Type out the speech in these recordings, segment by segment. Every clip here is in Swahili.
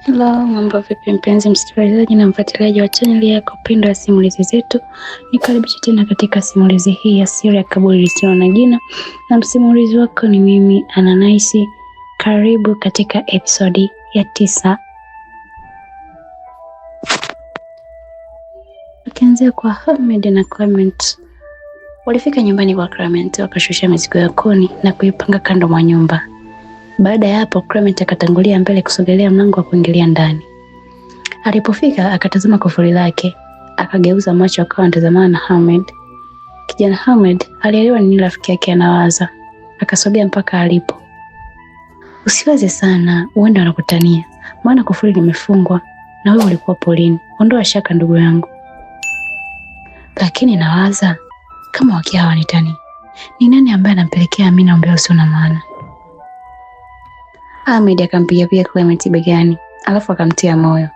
Hello, mambo vipi mpenzi msikilizaji na mfuatiliaji wa channel yako pendwa ya simulizi zetu. Nikaribisha tena katika simulizi hii ya siri ya kaburi lisilo na jina, na msimulizi wako ni mimi Ananaisi. Karibu katika episodi ya 9. Tukianzia kwa Ahmed na Clement. Walifika nyumbani kwa Clement, wakashusha mizigo ya kuni na kuipanga kando mwa nyumba. Baada ya hapo Clement akatangulia mbele kusogelea mlango wa kuingilia ndani. Alipofika akatazama kufuli lake, akageuza macho akawa anatazamana na Ahmed. Kijana Ahmed alielewa nini rafiki yake anawaza, akasogea mpaka alipo. Usiwaze sana, uende wanakutania, maana kufuli limefungwa na wewe ulikuwa polini. Ondoa shaka ndugu yangu. Lakini nawaza kama wakia hawanitani, ni nani ambaye anampelekea Amina umbea usio na maana? Ahmed akampiga pia Clement begani, alafu akamtia moyo.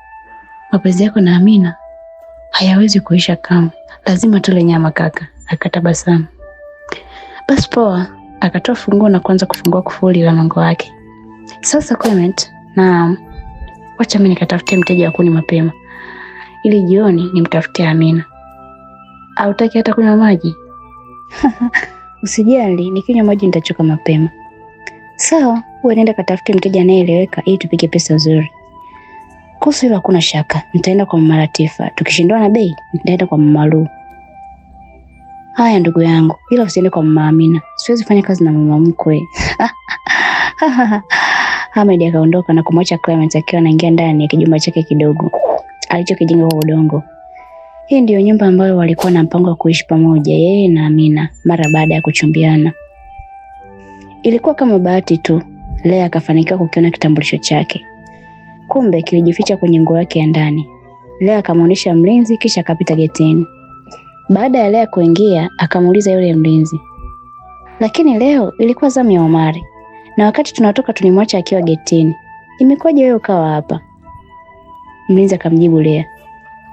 Mapenzi yako na Amina hayawezi kuisha kamwe, lazima tule nyama kaka. Akatabasamu. Basi poa, akatoa funguo na kuanza kufungua kufuli la mlango wake. Sasa Clement, naam, wacha mimi nikatafutie mteja wa kuni mapema, ili jioni nimtafutie Amina. Hautaki hata kunywa maji? Usijali, nikinywa maji nitachoka mapema. Sawa, wewe nenda katafute mteja anayeeleweka ili tupige pesa nzuri. Kuhusu hilo hakuna shaka, nitaenda kwa Mama Latifa. Tukishindwa na bei, nitaenda kwa Mama Lu. Haya ndugu yangu, ila usiende kwa Mama Amina. Siwezi fanya kazi na mama mkwe. Ahmed akaondoka na kumwacha Clement akiwa anaingia ndani ya kijumba chake kidogo alichokijenga kwa udongo. Hii ndiyo nyumba ambayo walikuwa na mpango wa kuishi pamoja yeye na Amina mara baada ya kuchumbiana. Ilikuwa kama bahati tu, Lea akafanikiwa kukiona kitambulisho chake. Kumbe kilijificha kwenye nguo yake ya ndani. Lea akamuonesha mlinzi kisha akapita getini. Baada ya Lea kuingia, akamuuliza yule mlinzi. Lakini leo ilikuwa zamu ya Omari, na wakati tunatoka tulimwacha akiwa getini. Imekuwaje wewe ukawa hapa? Mlinzi akamjibu Lea.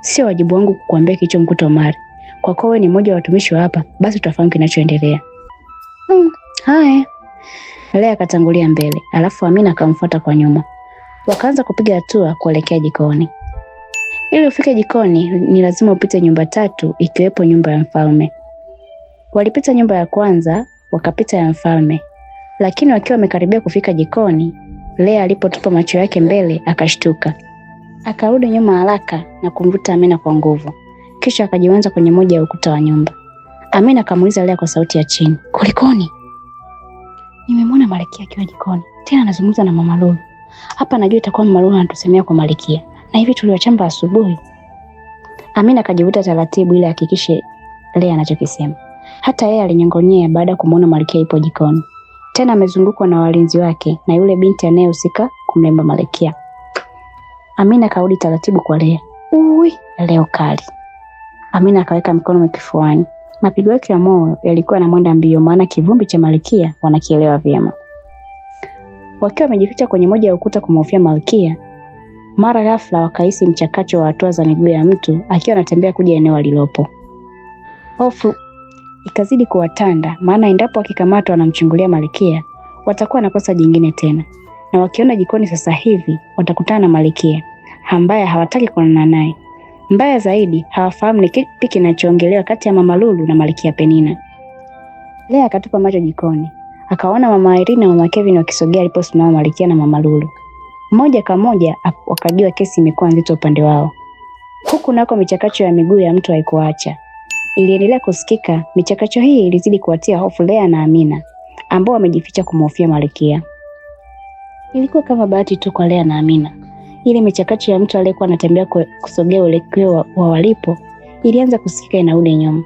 Sio wajibu wangu kukuambia kilichomkuta Omari. Kwa kuwa wewe ni mmoja wa watumishi wa hapa, basi utafahamu kinachoendelea. Haya. Lea akatangulia mbele, alafu Amina akamfuata kwa nyuma. Wakaanza kupiga hatua kuelekea jikoni. Ili ufike jikoni ni lazima upite nyumba 3 ikiwepo nyumba ya mfalme. Walipita nyumba ya kwanza, wakapita ya mfalme. Lakini wakiwa wamekaribia kufika jikoni, Lea alipotupa macho yake mbele akashtuka. Akarudi nyuma haraka na kumvuta Amina kwa nguvu. Kisha akajiwanza kwenye moja ya ukuta wa nyumba. Amina akamuuliza Lea kwa sauti ya chini, "Kulikoni?" "Nimemwona Malkia akiwa jikoni. Tena anazungumza na Mama Lulu. Hapa najua itakuwa Mama Lulu anatusemea kwa Malkia. Na hivi tuliwachamba asubuhi." Amina akajivuta taratibu ili hakikishe Lea anachokisema. Hata yeye alinyongonyea baada ya kumuona Malkia ipo jikoni. Tena amezungukwa na walinzi wake na yule binti anayehusika kumlemba Malkia. Amina karudi taratibu kwa Lea. Leo kali. Amina akaweka mkono kifuani. Mapigo yake ya moyo yalikuwa yanamwenda mbio, maana kivumbi cha Malkia wanakielewa vyema. Wakiwa wamejificha kwenye moja ya ukuta kumhofia Malkia, mara ghafla wakahisi mchakacho wa hatua za miguu ya mtu akiwa anatembea kuja eneo alilopo. Hofu ikazidi kuwatanda, maana endapo akikamatwa anamchungulia Malkia, watakuwa na kosa jingine tena. Na wakiona jikoni sasa hivi, watakutana na Malkia ambaye hawataki kuonana naye. Mbaya zaidi, hawafahamu ni kipi kinachoongelewa kati ya Mama Lulu na Malkia Penina. Lea akatupa macho jikoni. Akaona Mama Irene na Mama Kevin wakisogea aliposimama Malkia na Mama Lulu. Mmoja kwa moja wakajua kesi imekuwa nzito upande wao. Huku nako michakacho ya miguu ya mtu haikuacha. Iliendelea kusikika. Michakacho hii ilizidi kuwatia hofu Lea na Amina, ambao wamejificha kumhofia Malkia. Ilikuwa kama bahati tu kwa Lea na Amina. Ile michakacho ya mtu aliyekuwa anatembea kusogea uelekeo wa walipo ilianza kusikika inarudi nyuma.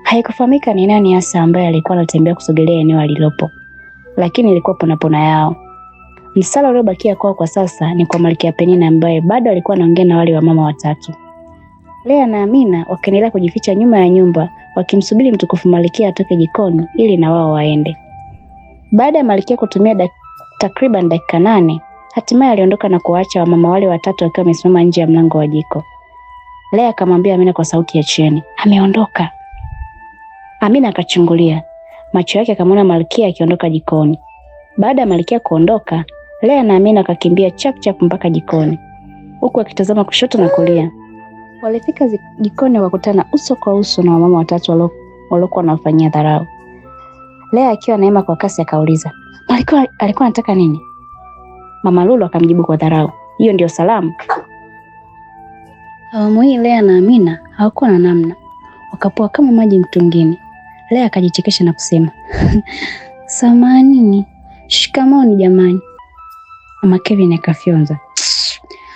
Haikufahamika ni nani hasa ambaye alikuwa anatembea kusogelea eneo alilopo, lakini ilikuwa ponapona yao. Msala uliobakia kwao kwa sasa ni kwa Malkia Penina ambaye bado alikuwa anaongea na wale wa mama watatu. Lea na Amina wakaendelea kujificha nyuma ya nyumba wakimsubiri mtukufu Malkia atoke jikoni ili na wao waende. Baada ya Malkia kutumia takriban dakika 8, hatimaye aliondoka na kuacha wamama wale watatu wakiwa wamesimama nje ya mlango wa jiko. Lea akamwambia Amina kwa sauti ya chini, "Ameondoka." Amina akachungulia. Macho yake akamwona Malkia akiondoka jikoni. Baada ya Malkia kuondoka, Lea na Amina akakimbia chap chap mpaka jikoni. huku akitazama kushoto na kulia. Walifika jikoni wakakutana uso kwa uso na wamama watatu waliokuwa wanafanyia dharau. Lea akiwa naema kwa kasi akauliza, alikuwa anataka nini? Mama Lulu akamjibu kwa dharau, hiyo ndio salamu? Awamu hii Lea na Amina hawakuwa na namna, wakapoa kama maji mtungini. Lea akajichekesha na kusema samahani, shikamoo jamani. Mama Kevin akafyonza,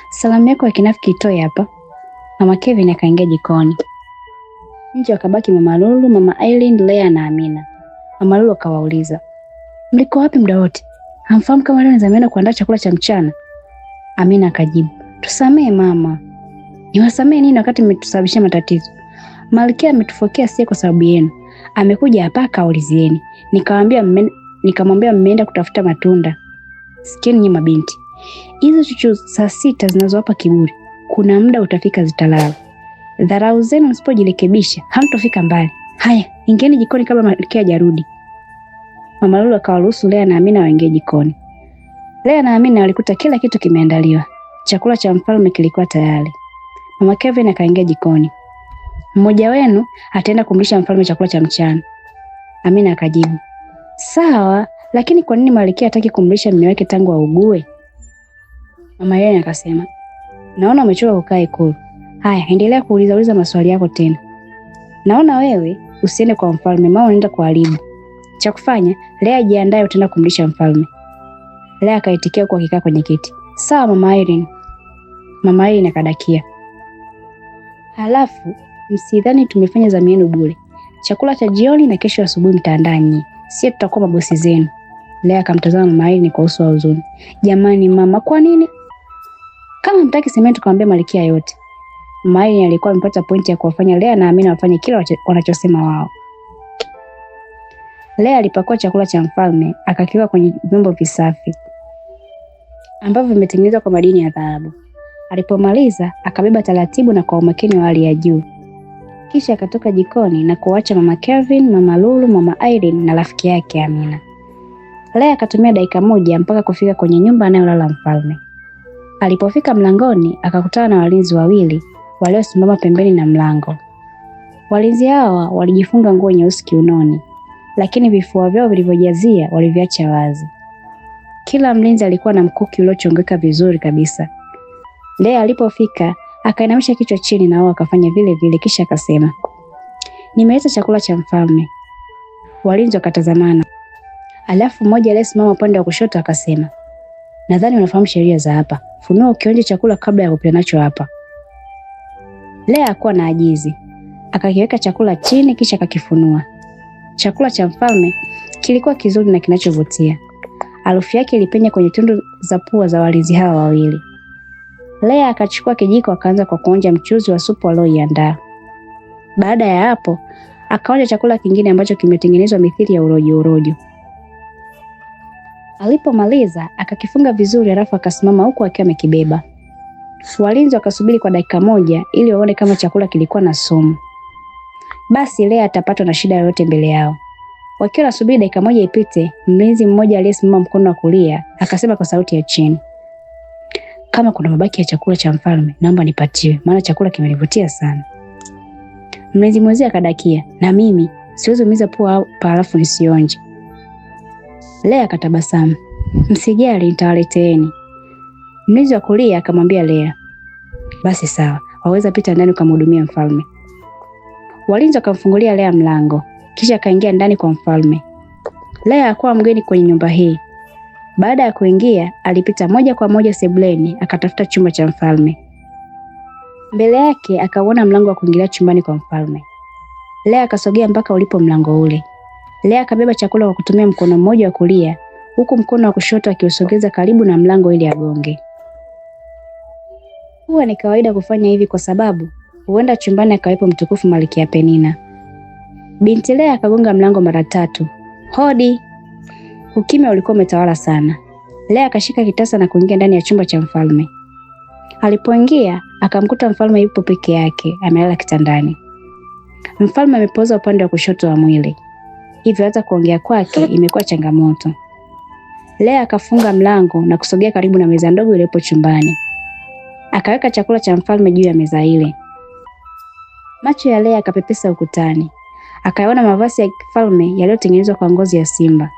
salamu yako ya kinafiki itoe hapa. Mama Kevin akaingia jikoni. Nje wakabaki Mama Lulu, Mama Aileen, Lea na Amina. Mama Lulu akawauliza, mliko wapi muda wote? Hamfahamu kama leo nizameenda kuandaa chakula cha mchana? Amina akajibu, tusamee mama. Niwasamee nini wakati mmetusababishia matatizo? Malkia ametufokea sie kwa sababu yenu. Amekuja hapa akaulizieni. Nikamwambia mmeenda kutafuta matunda. Sikieni nyinyi mabinti. Hizo chuchu saa 6 zinazowapa kiburi, kuna muda utafika zitalala. Dharau zenu msipojirekebisha hamtofika mbali. Haya, ingieni jikoni kabla Malkia hajarudi. Mama Lulu akawaruhusu Lea na Amina waingie jikoni. Lea na Amina walikuta kila kitu kimeandaliwa. Chakula cha mfalme kilikuwa tayari. Mama Kevin akaingia jikoni. Mmoja wenu ataenda kumlisha mfalme chakula cha mchana. Amina akajibu, sawa, lakini kwa nini Malkia hataki kumlisha mume wake tangu augue? Mama yeye akasema, naona umechoka kukaa Ikulu. Haya, endelea kuuliza maswali yako tena. Naona wewe usiende kwa mfalme, maana unaenda kuharibu. Cha kufanya, Lea jiandae utaenda kumlisha mfalme. Lea akaitikia kwa kikaa kwenye kiti. Sawa Mama Irene. Mama Irene akadakia. Halafu, msidhani tumefanya zamu yenu bure. Chakula cha jioni na kesho asubuhi mtaandaa nyinyi. Sisi tutakuwa mabosi zenu. Lea akamtazama Mama Irene kwa uso wa huzuni. Jamani mama, kwa nini? Kama mtaki semeni tukamwambia Malkia yote. Mama Irene alikuwa amepata pointi ya kuwafanya Lea na Amina wafanye kila wanachosema wao. Lea alipakua chakula cha mfalme, akakiweka kwenye vyombo visafi ambavyo vimetengenezwa kwa madini ya dhahabu. Alipomaliza, akabeba taratibu na kwa umakini wa hali ya juu. Kisha akatoka jikoni na kuacha Mama Kevin, Mama Lulu, Mama Irene na rafiki yake Amina. Lea akatumia dakika 1 mpaka kufika kwenye nyumba anayolala mfalme. Alipofika mlangoni, akakutana na walinzi wawili waliosimama pembeni na mlango. Walinzi hawa walijifunga nguo nyeusi kiunoni, lakini vifua vyao vilivyojazia waliviacha wazi. Kila mlinzi alikuwa na mkuki uliochongeka vizuri kabisa. Lea alipofika, akainamisha kichwa chini na wao akafanya vile vile, kisha akasema, nimeleta chakula cha mfalme. Walinzi wakatazamana. Alafu mmoja aliyesimama upande wa kushoto akasema, nadhani unafahamu sheria za hapa. Funua ukionje chakula kabla ya kupita nacho hapa. Lea hakuwa na ajizi. Akakiweka chakula chini kisha akakifunua. Chakula cha mfalme kilikuwa kizuri na kinachovutia. Harufu yake ilipenya kwenye tundu za pua za walinzi hawa wawili. Lea akachukua kijiko akaanza kwa kuonja mchuzi wa supu alioiandaa. Baada ya hapo, akaonja chakula kingine ambacho kimetengenezwa mithili ya urojo. Alipomaliza, akakifunga vizuri halafu akasimama huku akiwa amekibeba. Walinzi wakasubiri kwa dakika 1 ili waone kama chakula kilikuwa na sumu. Basi Lea atapatwa na shida yoyote mbele yao. Wakiwa nasubiri dakika 1 ipite, mlinzi mmoja aliyesimama mkono wa kulia akasema kwa sauti ya chini, kama kuna mabaki ya chakula cha mfalme, naomba nipatiwe, maana chakula kimenivutia sana. Mlinzi mwenzie akadakia, na mimi siwezi umiza pua hapa halafu nisionje. Lea akatabasamu, msijali nitawaleteeni. Mlinzi wa kulia akamwambia Lea, basi sawa, waweza pita ndani kumhudumia mfalme. Walinzi wakamfungulia Lea mlango, kisha akaingia ndani kwa mfalme. Lea hakuwa mgeni kwenye nyumba hii. Baada ya kuingia, alipita moja kwa moja sebuleni akatafuta chumba cha mfalme. Mbele yake akaona mlango wa kuingilia chumbani kwa mfalme. Lea akasogea mpaka ulipo mlango ule. Lea akabeba chakula kwa kutumia mkono mmoja wa kulia, huku mkono wa kushoto akiusogeza karibu na mlango ili agonge. Huwa ni kawaida kufanya hivi kwa sababu huenda chumbani akawepo mtukufu Malkia Penina. Binti Lea akagonga mlango mara 3. Hodi. Ukimya ulikuwa umetawala sana. Lea akashika kitasa na kuingia ndani ya chumba cha mfalme. Alipoingia, akamkuta mfalme yupo peke yake, amelala kitandani. Mfalme amepoza upande wa kushoto wa mwili, hivyo hata kuongea kwake imekuwa changamoto. Lea akafunga mlango na kusogea karibu na meza ndogo iliyopo chumbani. akaweka chakula cha mfalme juu ya meza ile. Macho ya Lea akapepesa ukutani, akayaona mavazi ya kifalme yaliyotengenezwa kwa ngozi ya simba.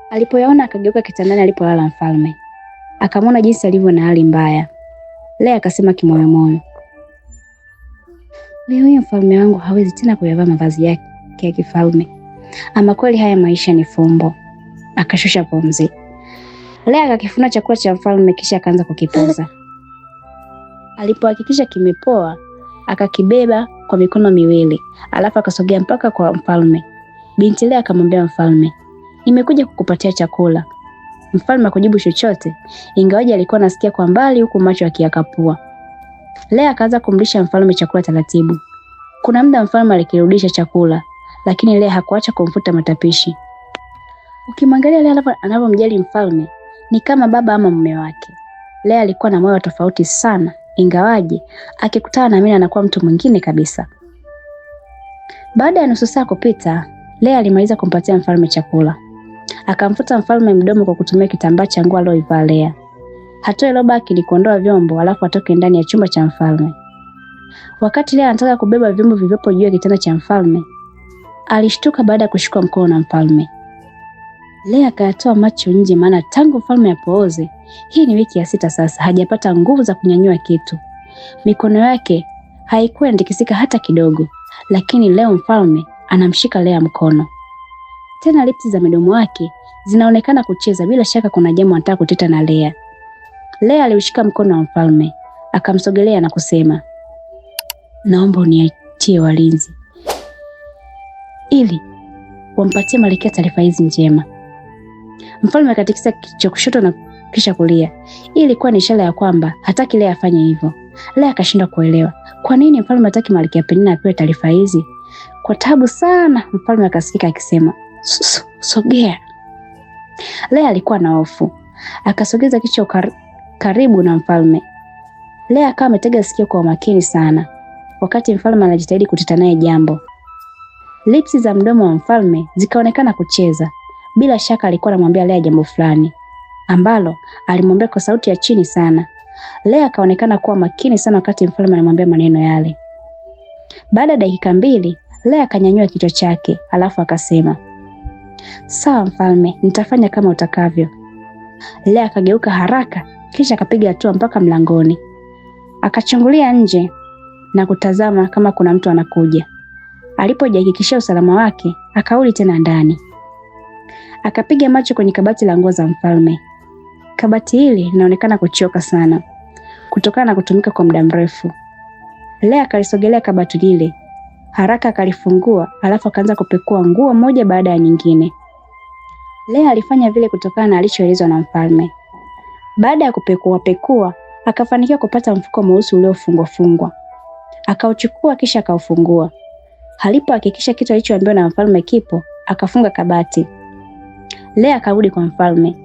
Alipoyaona akageuka kitandani alipolala mfalme, akamwona jinsi alivyo na hali mbaya. Lea akasema kimoyomoyo, leo hii mfalme wangu hawezi tena kuyavaa mavazi yake ya kifalme. Ama kweli haya maisha ni fumbo. Akashusha pumzi. Lea akakifuna chakula cha mfalme kisha akaanza kukipoza. Alipohakikisha kimepoa, akakibeba kwa mikono miwili, alafu akasogea mpaka kwa mfalme. Binti Lea akamwambia mfalme, nimekuja kukupatia chakula. Mfalme hakujibu chochote, ingawaje alikuwa anasikia kwa mbali huku macho akiyakapua. Lea akaanza kumlisha mfalme chakula taratibu. Kuna muda mfalme alikirudisha chakula, lakini Lea hakuacha kumfuta matapishi. Ukimwangalia Lea anavyomjali mfalme, ni kama baba ama mume wake. Lea alikuwa na moyo tofauti sana, ingawaje akikutana na Amina anakuwa mtu mwingine kabisa. Baada ya nusu saa kupita, Lea alimaliza kumpatia mfalme chakula. Akamfuta mfalme mdomo kwa kutumia kitambaa cha nguo aliyoivaa Lea. Hatua iliyobaki ni kuondoa vyombo alafu atoke ndani ya chumba cha mfalme. Wakati Lea anataka kubeba vyombo vilivyopo juu ya kitanda cha mfalme, alishtuka baada ya kushikwa mkono na mfalme. Lea akatoa macho nje, maana tangu mfalme apooze, hii ni wiki ya 6 sasa, hajapata nguvu za kunyanyua kitu. Mikono yake haikuwa inatikisika hata kidogo, lakini leo mfalme anamshika Lea mkono. Tena lipsi za midomo wake zinaonekana kucheza, bila shaka kuna jambo anataka kuteta na Lea. Lea aliushika mkono wa mfalme, akamsogelea na kusema, naomba uniachie walinzi ili wampatie Malkia taarifa hizi njema. Mfalme akatikisa kichwa kushoto na kisha kulia. Hii ilikuwa ni ishara ya kwamba hataki Lea afanye hivyo. Lea akashindwa kuelewa kwa nini mfalme hataki Malkia Penina apewe taarifa hizi. Kwa tabu sana mfalme akasikika akisema, sogea. Lea alikuwa na hofu, akasogeza kichwa karibu na mfalme. Lea akawa ametega sikio kwa makini sana wakati mfalme anajitahidi kuteta naye jambo. Lipsi za mdomo wa mfalme zikaonekana kucheza. Bila shaka alikuwa anamwambia Lea jambo fulani ambalo alimwambia kwa sauti ya chini sana. Lea akaonekana kuwa makini sana wakati mfalme anamwambia maneno yale. Baada ya dakika 2, Lea akanyanyua kichwa chake alafu akasema, sawa mfalme, nitafanya kama utakavyo. Lea akageuka haraka kisha akapiga hatua mpaka mlangoni. Akachungulia nje na kutazama kama kuna mtu anakuja. Alipojihakikishia usalama wake, akarudi tena ndani. Akapiga macho kwenye kabati la nguo za mfalme. Kabati hili linaonekana kuchoka sana kutokana na kutumika kwa muda mrefu. Lea akalisogelea kabati lile, haraka akalifungua, alafu akaanza kupekua nguo moja baada ya nyingine. Lea alifanya vile kutokana na alichoelezwa na mfalme. Baada ya kupekua, akafanikiwa kupata mfuko mweusi uliofungwa. Akauchukua kisha akaufungua. Alipohakikisha kitu alichoambiwa na mfalme kipo, akafunga kabati. Lea akarudi kwa mfalme,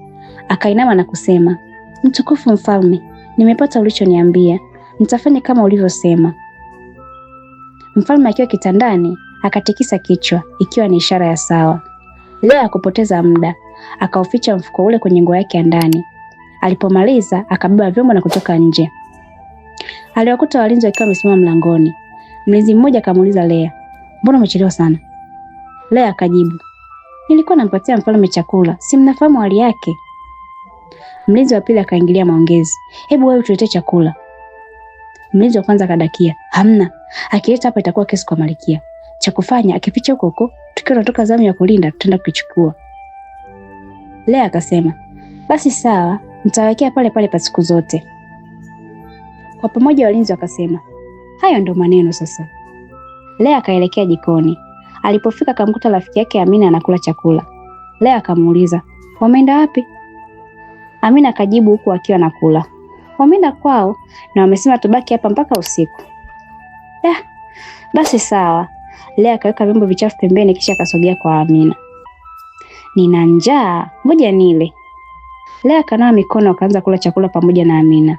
akainama na kusema, mtukufu mfalme, nimepata ulichoniambia, nitafanya kama ulivyosema. Mfalme akiwa kitandani akatikisa kichwa ikiwa ni ishara ya sawa. Lea hakupoteza muda, akauficha mfuko ule kwenye nguo yake ya ndani. Alipomaliza akabeba vyombo na kutoka nje. Aliwakuta walinzi wakiwa wamesimama mlangoni. Mlinzi mmoja akamuuliza Lea, mbona umechelewa sana? Lea akajibu, nilikuwa nampatia mfalme chakula, si mnafahamu hali yake. Mlinzi wa pili akaingilia maongezi, hebu wewe tuletee chakula. Mlinzi wa kwanza akadakia, hamna, akileta hapa itakuwa kesi kwa Malkia. Cha kufanya akificha huko, tukiwa tunatoka zamu ya kulinda tutaenda kukichukua. Lea akasema, basi sawa, nitawekea pale pale pa siku zote. Kwa pamoja walinzi wakasema, hayo ndo maneno sasa. Lea akaelekea jikoni. Alipofika akamkuta rafiki yake Amina anakula chakula. Lea akamuuliza, wameenda wapi? Amina akajibu huku akiwa anakula, wameenda kwao na wamesema tubaki hapa mpaka usiku. Basi sawa. Lea akaweka vyombo vichafu pembeni kisha akasogea kwa Amina. Nina njaa, ngoja nile. Lea akanawa mikono akaanza kula chakula pamoja na Amina.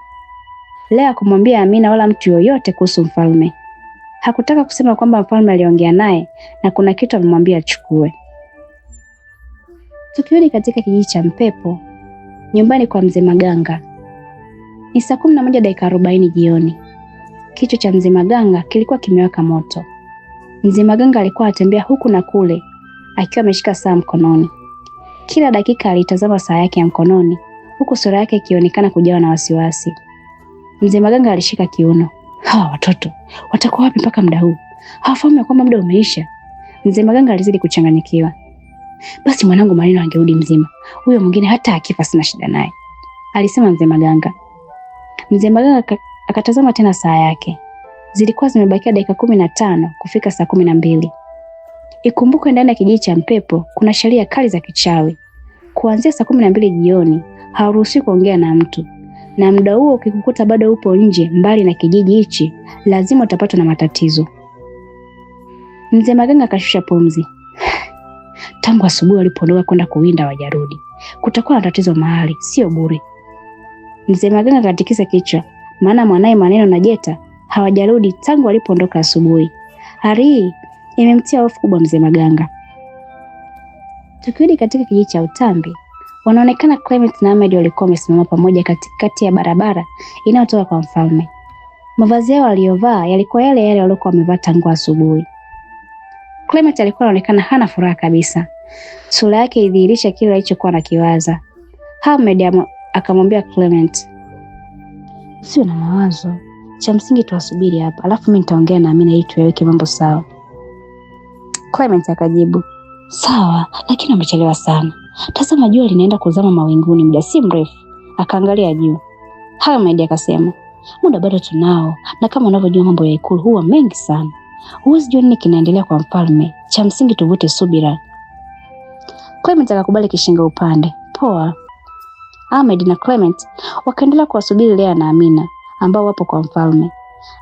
Lea kumwambia Amina wala mtu yoyote kuhusu mfalme. Hakutaka kusema kwamba mfalme aliongea naye na kuna kitu amemwambia achukue. Tukirudi katika kijiji cha Mpepo, nyumbani kwa mzee Maganga. Ni saa 11:40 jioni. Kichwa cha Mzee Maganga kilikuwa kimewaka moto. Mzee Maganga alikuwa atembea huku na kule akiwa ameshika saa mkononi. Kila dakika alitazama saa yake ya mkononi huku sura yake ikionekana kujawa na wasiwasi. Mzee Maganga alishika kiuno. Hawa watoto watakuwa wapi mpaka muda huu? Hawafahamu kwamba muda umeisha. Mzee Maganga alizidi kuchanganyikiwa. Basi mwanangu Maneno angerudi mzima. Huyo mwingine hata akifa sina shida naye, alisema Mzee Maganga. Mzee Maganga akatazama tena saa yake. Zilikuwa zimebakia dakika 15 kufika saa 12. Ikumbukwe ndani ya kijiji cha Mpepo kuna sheria kali za kichawi. Kuanzia saa 12 jioni hauruhusiwi kuongea na mtu. Na muda huo ukikukuta bado upo nje mbali na kijiji hichi, lazima utapatwa na matatizo. Mzee Maganga akashusha pumzi. Tangu asubuhi walipoondoka kwenda kuwinda wajarudi. Kutakuwa na tatizo mahali, sio bure. Mzee Maganga akatikisa kichwa, maana mwanae Maneno na Jeta hawajarudi tangu walipoondoka asubuhi. Hali hii imemtia hofu kubwa Mzee Maganga. Tukirudi katika kijiji cha Utambi, wanaonekana Clement na Ahmed walikuwa wamesimama pamoja katikati ya barabara inayotoka kwa mfalme. Mavazi yao waliyovaa yalikuwa yale yale waliokuwa wamevaa tangu asubuhi. Clement alikuwa anaonekana hana furaha kabisa. Sura yake idhihirisha kile alichokuwa anakiwaza. Ahmed akamwambia Clement, "Usiwe na mawazo. Cha msingi tuwasubiri hapa, alafu mimi nitaongea na Amina ili tuweke mambo sawa." Clement akajibu, "Sawa, lakini umechelewa sana. Tazama jua linaenda kuzama mawinguni muda si mrefu." Akaangalia juu. Ahmed akasema, "Muda bado tunao, na kama unavyojua mambo ya ikulu huwa mengi sana. Huwezi jua nini kinaendelea kwa mfalme. Cha msingi tuvute subira." Clement akakubali kishinga upande. Poa. Ahmed na Clement wakaendelea kuwasubiri Lea na Amina ambao wapo kwa mfalme.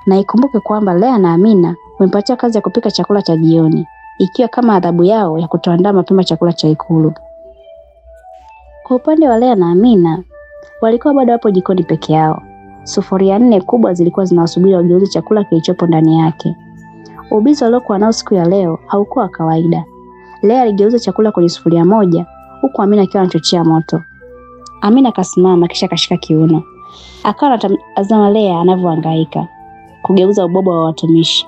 Na ikumbuke kwamba Lea na Amina wamepatiwa kazi ya kupika chakula cha jioni, ikiwa kama adhabu yao ya kutoandaa mapema chakula cha ikulu. Kwa upande wa Lea na Amina, walikuwa bado wapo jikoni peke yao. Sufuria 4 kubwa zilikuwa zinawasubiri wageuze chakula kilichopo ndani yake. Ubizi waliokuwa nao siku ya leo haukuwa kawaida. Lea aligeuza chakula kwenye sufuria moja, huku Amina akiwa anachochea moto. Amina akasimama kisha akashika kiuno. Akawa anatazama Lea anavyohangaika kugeuza ubobo wa watumishi.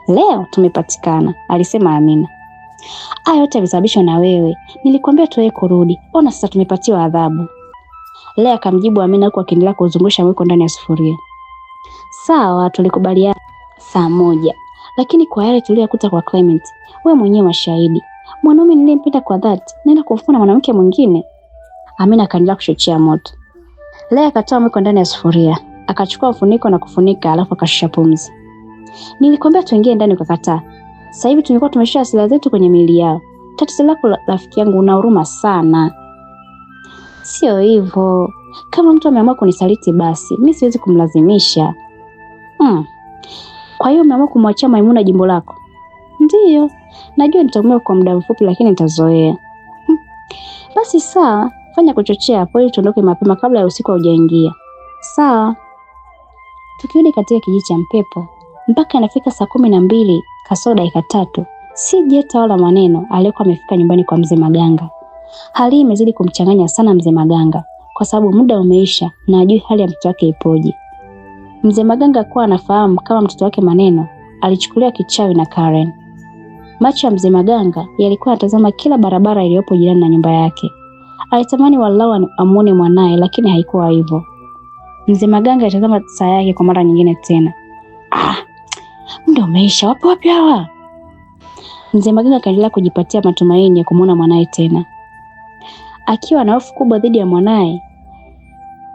"Leo tumepatikana," alisema Amina. "Haya yote yamesababishwa na wewe. Nilikwambia tuwe kurudi. Ona sasa tumepatiwa adhabu." Lea akamjibu Amina huku akiendelea kuzungusha mwiko ndani ya sufuria. "Sawa, tulikubaliana saa 1. Lakini kwa yale tuliyokuta kwa Clement, wewe mwenyewe mashahidi. Mwanaume niliyempenda kwa dhati, naenda kumfuna mwanamke mwingine." Amina akaendelea kuchochea moto. Lea akatoa mwiko ndani ya sufuria, akachukua ufuniko na kufunika, alafu akashusha pumzi. "Nilikwambia tuingie ndani ukakataa. Sasa hivi tumekuwa tumeshia hasira zetu kwenye miili yao. Tatizo lako rafiki yangu, una huruma sana." "Sio hivyo. Kama mtu ameamua kunisaliti basi, mimi siwezi kumlazimisha." "Kwa hiyo umeamua kumwachia Maimuna jimbo lako?" "Ndiyo. Najua nitaumia kwa muda mfupi lakini nitazoea." "Basi sawa, fanya kuchochea hapo ili tuondoke mapema kabla ya usiku haujaingia." "Sawa." Tukirudi katika kijiji cha Mpepo, mpaka inafika saa 12 kasoro dakika 3, si Jeta wala Maneno aliyekuwa amefika nyumbani kwa Mzee Maganga. Hali imezidi kumchanganya sana Mzee Maganga kwa sababu muda umeisha na hajui hali ya mtoto wake ipoje. Mzee Maganga kuwa anafahamu kama mtoto wake Maneno alichukuliwa kichawi na Karen. Macho ya Mzee Maganga yalikuwa yanatazama kila barabara iliyopo jirani na nyumba yake. Alitamani walau amuone mwanae lakini haikuwa hivyo. Mzee Maganga alitazama saa yake kwa mara nyingine tena. Muda umeisha, wapi hawa? Mzee Maganga akaendelea kujipatia matumaini ya kumuona mwanae tena. Akiwa na hofu kubwa dhidi ya mwanae,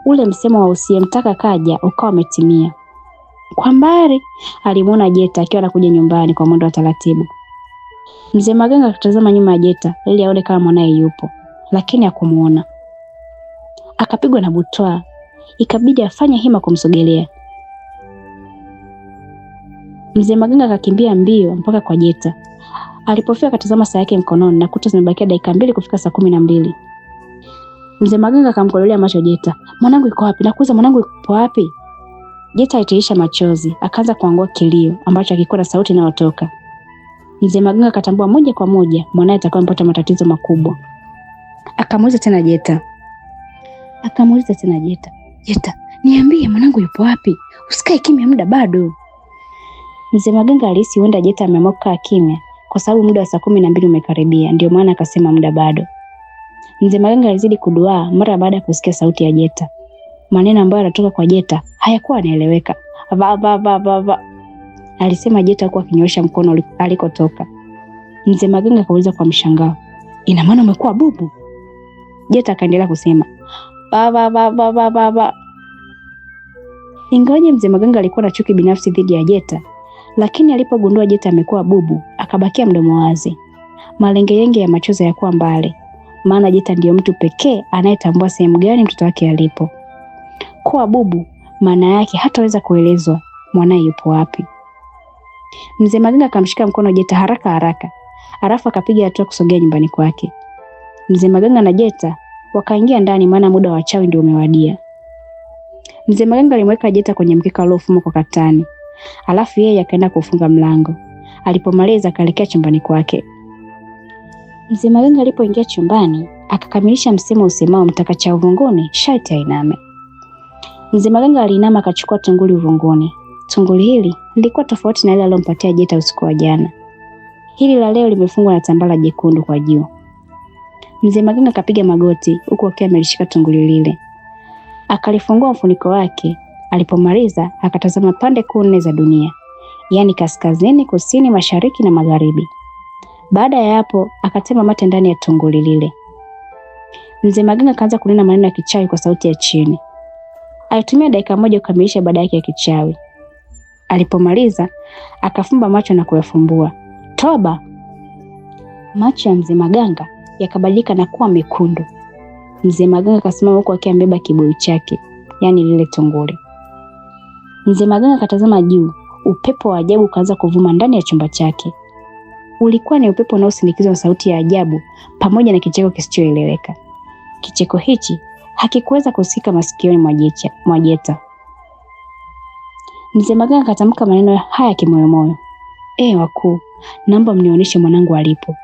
ule msemo wa usiyemtaka kaja ukawa umetimia. Kwa mbali alimuona Jeta akiwa anakuja nyumbani kwa mwendo wa taratibu. Mzee Maganga akatazama nyuma ya Jeta ili aone kama mwanae yupo, lakini hakumuona. Akapigwa na butwaa, ikabidi afanye hima kumsogelea. Mzee Maganga akakimbia mbio mpaka kwa Jeta. Alipofika akatazama saa yake mkononi na kuta zimebakia dakika 2 kufika saa 12. Mzee Maganga akamkodolea macho Jeta. "Mwanangu yuko wapi? Nakuuliza mwanangu yuko wapi?" Jeta alitiisha machozi, akaanza kuangua kilio ambacho hakikuwa na sauti inayotoka. Mzee Maganga akatambua moja kwa moja mwanae atakuwa amepata matatizo makubwa. Akamuuliza tena Jeta. "Jeta, Niambie mwanangu yupo wapi? Usikae kimya muda bado. Mzee Maganga alihisi huenda Jeta ameamua kukaa kimya kwa sababu muda wa saa 12 umekaribia, ndio maana akasema muda bado. Mzee Maganga alizidi kuduaa mara baada ya kusikia sauti ya Jeta. Maneno ambayo yanatoka kwa Jeta hayakuwa yanaeleweka. Va. Alisema Jeta huku akinyoosha mkono alikotoka. Mzee Maganga akauliza kwa mshangao, ina maana umekuwa bubu? Jeta akaendelea kusema va. Ingawaje Mzee Maganga alikuwa na chuki binafsi dhidi ya Jeta, lakini alipogundua Jeta amekuwa bubu, akabakia mdomo wazi. Malengeyenge ya machozi yakuwa mbali, maana Jeta ndiyo mtu pekee anayetambua sehemu gani mtoto wake alipo. Kuwa bubu maana yake hataweza kuelezwa mwanae yupo wapi. Mzee Maganga akamshika mkono Jeta haraka, alafu akapiga hatua kusogea nyumbani kwake. Mzee Maganga na Jeta wakaingia ndani, maana muda wa wachawi ndio umewadia. Mzee Maganga alimweka Jeta kwenye mkeka uliofumwa kwa katani, alafu yeye akaenda kufunga mlango. Alipomaliza akaelekea chumbani kwake. Mzee Maganga alipoingia chumbani akakamilisha msemo usemao mtaka cha uvunguni sharti ainame. Mzee Maganga aliinama akachukua tunguli uvunguni. Tunguli hili lilikuwa tofauti na ile aliyompatia Jeta usiku wa jana. Hili la leo limefungwa na tambala jekundu kwa juu. Mzee Maganga akapiga magoti huku akiwa amelishika tunguli lile. Akalifungua mfuniko wake. Alipomaliza akatazama pande kuu 4 za dunia, yaani kaskazini, kusini, mashariki na magharibi. Baada ya hapo akatema mate ndani ya tunguli lile. Mzee Maganga akaanza kunena maneno ya kichawi kwa sauti ya chini. Alitumia dakika 1 kukamilisha ibada yake ya kichawi. Alipomaliza akafumba macho na kuyafumbua. Toba! Macho ya Mzee Maganga yakabadilika na kuwa mekundu. Mzee Maganga akasimama huko akiwa amebeba kibuyu chake, yaani lile tunguli. Mzee Maganga akatazama juu. Upepo wa ajabu ukaanza kuvuma ndani ya chumba chake. Ulikuwa ni upepo unaosindikizwa na sauti ya ajabu pamoja na kicheko kisichoeleweka. Kicheko hichi hakikuweza kusikika masikioni mwa Jeta. Mzee Maganga akatamka maneno haya kimoyomoyo. Wakuu, naomba mnionyeshe mwanangu alipo.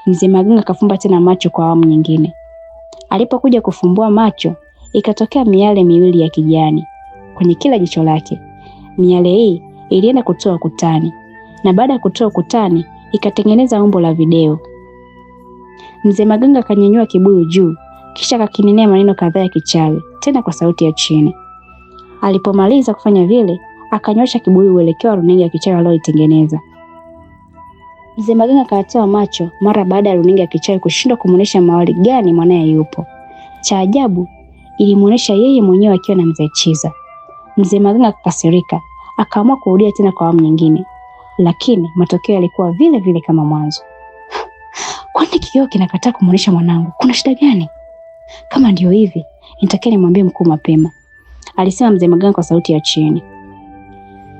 Mzee Maganga akafumba tena macho kwa awamu nyingine. Alipokuja kufumbua macho, ikatokea miale miwili ya kijani kwenye kila jicho lake. Miale hii ilienda kutoa ukutani, na baada ya kutoa ukutani ikatengeneza umbo la video. Mzee Maganga akanyanyua kibuyu juu, kisha akakinenea maneno kadhaa ya kichawi, tena kwa sauti ya chini. Alipomaliza kufanya vile, akanyosha kibuyu uelekeo wa runinga ya kichawi aliyoitengeneza. Mzee Maganga akatoa macho mara baada ya runinga ya kichawi kushindwa kumuonesha mahali gani mwanae yupo. Cha ajabu, ilimuonesha yeye mwenyewe akiwa na Mzee Chiza. Mzee Maganga akakasirika, akaamua kurudia tena kwa awamu nyingine, lakini matokeo yalikuwa vile vile kama mwanzo. Kwani kioo kinakataa kumuonesha mwanangu? Kuna shida gani? Kama ndio hivi, nitakia nimwambie mkuu mapema, alisema Mzee Maganga kwa sauti ya chini.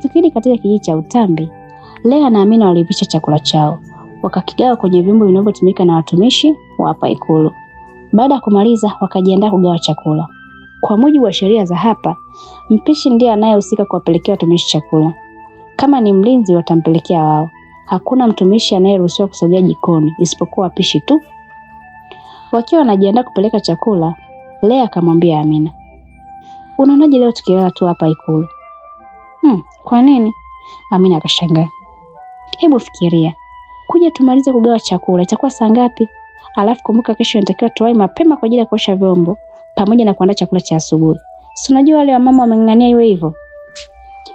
Tukirudi katika kijiji cha Utambi, Lea na Amina walivisha chakula chao, wakakigawa kwenye vyombo vinavyotumika na watumishi wa hapa Ikulu. Baada ya kumaliza, wakajiandaa kugawa chakula. Kwa mujibu wa sheria za hapa, mpishi ndiye anayehusika kuwapelekea watumishi chakula. Kama ni mlinzi watampelekea wao. Hakuna mtumishi anayeruhusiwa kusogea jikoni isipokuwa wapishi tu. Wakiwa wanajiandaa kupeleka chakula, Lea akamwambia Amina, unaonaje leo tukilala tu hapa Ikulu? Kwa nini? Amina akashangaa. Hebu fikiria, kuja tumalize kugawa chakula itakuwa saa ngapi? Alafu kumbuka kesho inatakiwa tuwahi mapema kwa ajili ya kuosha vyombo pamoja na kuandaa chakula cha asubuhi. Si unajua wale wa mama wameng'ang'ania iwe hivyo?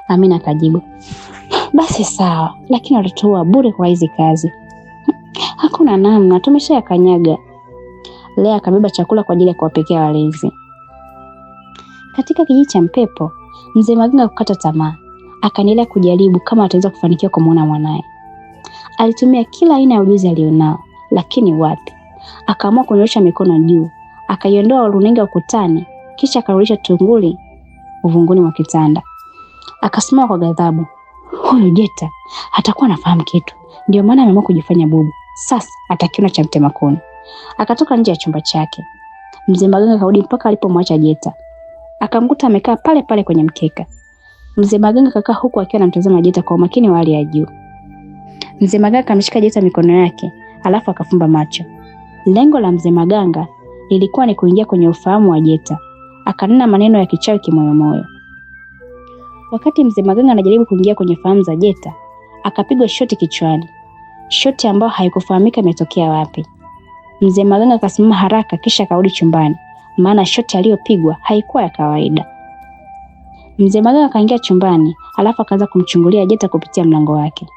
Amina akajibu, basi sawa, lakini watatoa bure kwa hizi kazi. Hakuna namna, tumeshayakanyaga. Lea akabeba chakula kwa ajili ya kuwapikia walezi. Katika kijiji cha Mpepo, Mzee Maganga kukata tamaa, akaendelea kujaribu kama ataweza kufanikiwa kumuona mwanae. Alitumia kila aina ya ujuzi alionao, lakini wapi. Akaamua kunyosha mikono juu, akaiondoa runinga ukutani, kisha akarudisha tunguli uvunguni mwa kitanda. Akasimama kwa ghadhabu. Huyu Jeta hatakuwa anafahamu kitu, ndio maana ameamua kujifanya bubu. Sasa atakiona cha mtema kuni. Akatoka nje ya chumba chake. Mzee Maganga karudi mpaka alipomwacha Jeta. Akamkuta amekaa pale pale kwenye mkeka. Mzee Maganga kakaa huku akiwa anamtazama Jeta kwa umakini wa hali ya juu. Mzee Maganga akamshika Jeta mikono yake, alafu akafumba macho. Lengo la Mzee Maganga lilikuwa ni kuingia kwenye ufahamu wa Jeta. akanena maneno ya kichawi kimoyomoyo. Wakati mzee Maganga anajaribu kuingia kwenye fahamu za Jeta, akapigwa shoti kichwani. Shoti ambayo haikufahamika imetokea wapi. Mzee Maganga akasimama haraka kisha akarudi chumbani, maana shoti aliyopigwa haikuwa ya kawaida. Mzee Maganga akaingia chumbani, alafu akaanza kumchungulia Jeta kupitia mlango wake.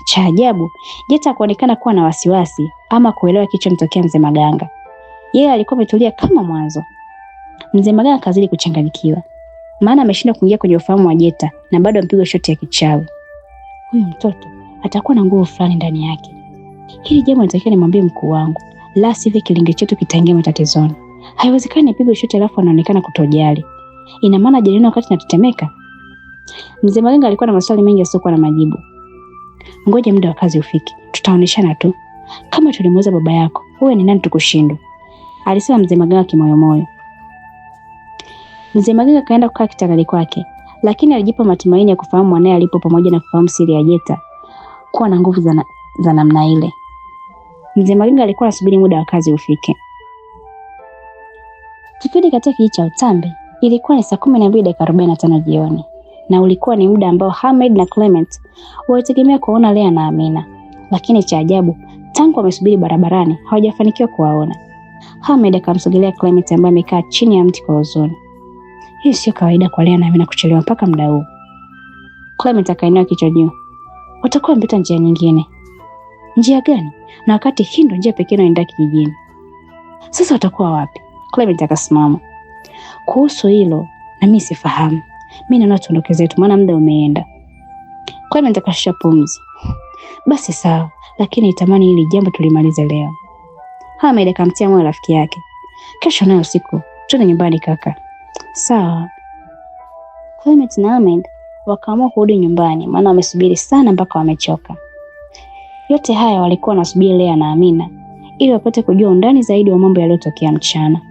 Cha ajabu, Jeta hakuonekana kuwa na wasiwasi ama kuelewa kilichomtokea mzee Maganga. Yeye alikuwa ametulia kama mwanzo. Mzee Maganga akazidi kuchanganyikiwa, maana ameshindwa kuingia kwenye ufahamu wa Jeta na bado ampigwa shoti ya kichawi. Huyu mtoto atakuwa na nguvu fulani ndani yake. Hili jambo nitakiwa nimwambie mkuu wangu, la sivyo kilinge chetu kitaingia matatizoni. Haiwezekani nipigwe shoti alafu anaonekana kutojali. Ina maana Jelina wakati natetemeka? Mzee Maganga alikuwa na maswali mengi yasiyokuwa na majibu. Ngoja muda wa kazi ufike, tutaoneshana tu. Kama tulimuuza baba yako, wewe ni nani tukushindwe? Alisema mzee Maganga kimoyomoyo. Mzee Maganga kaenda kukaa kitandani kwake, lakini alijipa matumaini ya kufahamu mwanae alipo pamoja na kufahamu siri ya Jeta kuwa na nguvu za namna ile. Mzee Maganga alikuwa anasubiri muda wa kazi ufike. Kipindi katika kijiji cha Utambi ilikuwa ni saa 12:45 jioni, na ulikuwa ni muda ambao Hamed na Clement walitegemea kuona Lea na Amina. Lakini cha ajabu, tangu wamesubiri barabarani hawajafanikiwa kuwaona. Hamed akamsogelea Clement ambaye amekaa chini ya mti kwa huzuni. Hii sio kawaida kwa Lea na Amina kuchelewa mpaka muda huu. Clement akainua kichwa juu. Watakuwa wamepita njia nyingine. Njia gani? Na wakati hii ndio njia pekee inayoenda kijijini. Sasa watakuwa wapi? Clement akasimama. Kuhusu hilo na mimi sifahamu. Mimi naona tuondoke zetu maana muda umeenda. Clement akashusha pumzi. Basi sawa, lakini nitamani hili jambo tulimalize leo. Hamed akamtia moyo rafiki yake. Kesho nayo usiku twende nyumbani kaka. Sawa. Clement na Hamed wakaamua kurudi nyumbani maana wamesubiri sana mpaka wamechoka. Yote haya walikuwa wanasubiri Lea na Amina ili wapate kujua undani zaidi wa mambo yaliyotokea mchana.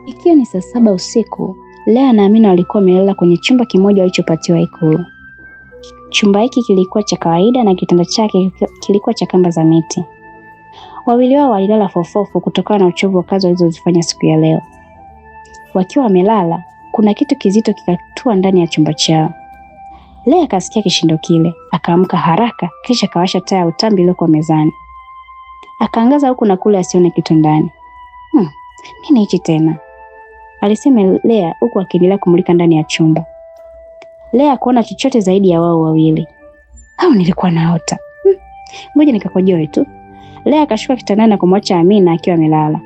Ikiwa ni saa 7 usiku, Lea na Amina walikuwa wamelala kwenye chumba kimoja walichopatiwa Ikulu. Chumba hiki kilikuwa cha kawaida na kitanda chake kilikuwa cha kamba za miti. Wawili wao walilala fofofo kutokana na uchovu wa kazi walizozifanya siku ya leo. Wakiwa wamelala, kuna kitu kizito kikatua ndani ya chumba chao. Lea akasikia kishindo kile, akaamka haraka kisha kawasha taa ya utambi iliyokuwa mezani. Akaangaza huku na kule asione kitu ndani. Nini hichi tena? Alisema Lea huku akiendelea kumulika ndani ya chumba. Lea hakuona chochote zaidi ya wao wawili. Au nilikuwa naota? Ngoja nikakojoe tu. Lea akashuka kitandani na kumwacha Amina akiwa amelala.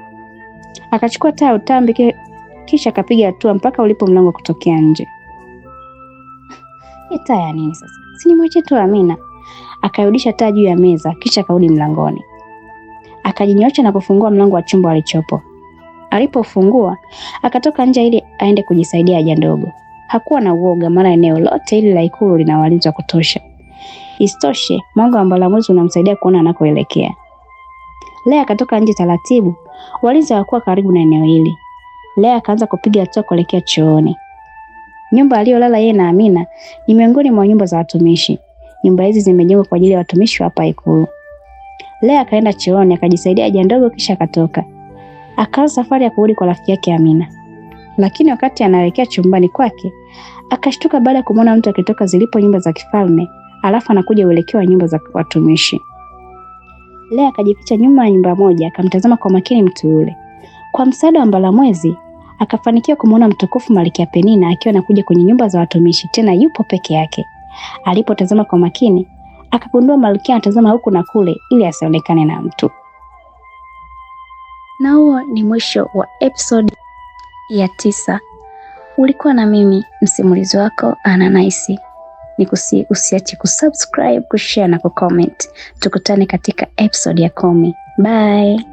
Akachukua taa ya utambi kisha akapiga hatua mpaka ulipo mlango kutokea nje. Hii taa ya nini sasa? Si nimwache tu Amina. Akarudisha taa juu ya meza kisha akarudi mlangoni. Akajinyoosha na kufungua mlango wa chumba alichopo. Alipofungua, akatoka nje ili aende kujisaidia haja ndogo. Hakuwa na uoga maana eneo lote hili la Ikulu lina walinzi wa kutosha. Isitoshe, mwanga wa mbalamwezi unamsaidia kuona anakoelekea. Lea akatoka nje taratibu, walinzi hawakuwa karibu na eneo hili. Lea akaanza kupiga hatua kuelekea chooni. Nyumba aliyolala yeye na Amina ni miongoni mwa nyumba za watumishi. Nyumba hizi zimejengwa kwa ajili ya watumishi hapa Ikulu. Lea akaenda chooni akajisaidia haja ndogo kisha akatoka. Akaanza safari ya kurudi kwa rafiki yake Amina. Lakini wakati anaelekea chumbani kwake, akashtuka baada ya kumwona mtu akitoka zilipo nyumba za kifalme, alafu anakuja uelekeo wa nyumba za watumishi. Lea akajificha nyuma ya nyumba moja, akamtazama kwa makini mtu yule. Kwa msaada wa mbalamwezi, akafanikiwa kumwona mtukufu Malkia Penina akiwa anakuja kwenye nyumba za watumishi, tena yupo peke yake. Alipotazama kwa makini, akagundua Malkia anatazama huku na kule ili asionekane na mtu. Na huo ni mwisho wa episode ya 9. Ulikuwa na mimi msimulizi wako Ananaisi. Usiache kusubscribe, kushare na kucomment. Tukutane katika episode ya 10. Bye.